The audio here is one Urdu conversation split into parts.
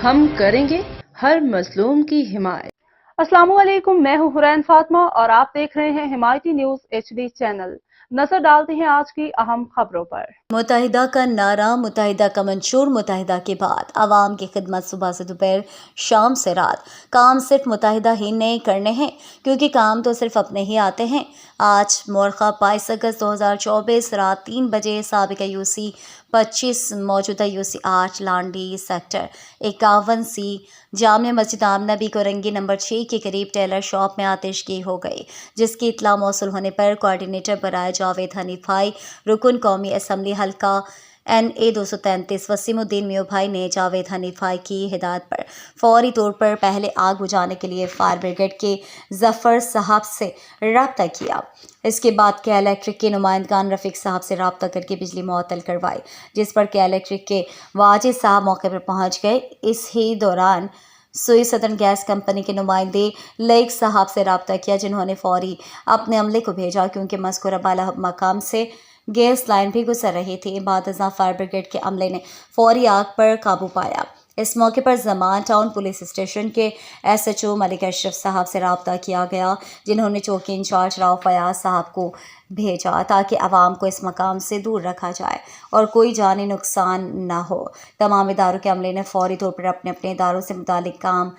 ہم کریں گے ہر مظلوم کی حمایت۔ السلام علیکم، میں ہوں حرین فاطمہ اور آپ دیکھ رہے ہیں حمایتی نیوز HD چینل۔ نظر ڈالتے ہیں آج کی اہم خبروں پر۔ متحدہ کا نعرہ، متحدہ کا منشور، متحدہ کے بعد عوام کی خدمت صبح سے دوپہر، شام سے رات۔ کام صرف متحدہ ہی نے کرنے ہیں کیونکہ کام تو صرف اپنے ہی آتے ہیں۔ آج مورخہ 22 اگست 2024 رات 3 بجے سابقہ UC 25 موجودہ UC 8 Landhi sector 51C Jama Masjid Amna be Korangi number 6 کے قریب ٹیلر شاپ میں آتشگی ہو گئی، جس کی اطلاع موصول ہونے پر کوآرڈینیٹر برائے جاوید حنیف بھائی، رکن قومی اسمبلی حلقہ NA 233 وسیم الدین میو بھائی نے جاوید حنیف بھائی کی ہدایت پر فوری طور پر پہلے آگ بجھانے کے لیے فائر بریگیڈ کے ظفر صاحب سے رابطہ کیا۔ اس کے بعد کے الیکٹرک کے نمائندگان رفیق صاحب سے رابطہ کر کے بجلی معطل کروائی، جس پر کے الیکٹرک کے واجد صاحب موقع پر پہنچ گئے۔ اس ہی دوران سوئی سدرن گیس کمپنی کے نمائندے لیک صاحب سے رابطہ کیا، جنہوں نے فوری اپنے عملے کو بھیجا کیونکہ مذکورہ بالا مقام سے گیس لائن بھی گزر رہی تھی۔ بعد ازاں فائر بریگیڈ کے عملے نے فوری آگ پر قابو پایا۔ اس موقع پر زمان ٹاؤن پولیس اسٹیشن کے SHO ملک اشرف صاحب سے رابطہ کیا گیا، جنہوں نے چوکی انچارج راؤ فیاض صاحب کو بھیجا تاکہ عوام کو اس مقام سے دور رکھا جائے اور کوئی جانی نقصان نہ ہو۔ تمام اداروں کے عملے نے فوری طور پر اپنے اپنے اداروں سے متعلق کام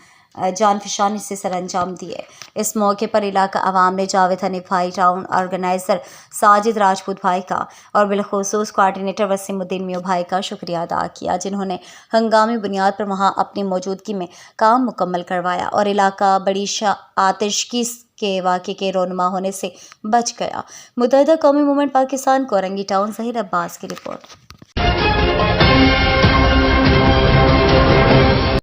جانفشانی سے سر انجام دیے۔ اس موقع پر علاقہ عوام نے جاوید حنیف بھائی، ٹاؤن آرگنائزر ساجد راجپوت بھائی کا اور بالخصوص کوآرڈینیٹر وسیم الدین میو بھائی کا شکریہ ادا کیا، جنہوں نے ہنگامی بنیاد پر وہاں اپنی موجودگی میں کام مکمل کروایا اور علاقہ بڑی آتشگی کے واقعے کے رونما ہونے سے بچ گیا۔ متحدہ قومی موومنٹ پاکستان، کورنگی ٹاؤن۔ ظہیر عباس کی رپورٹ۔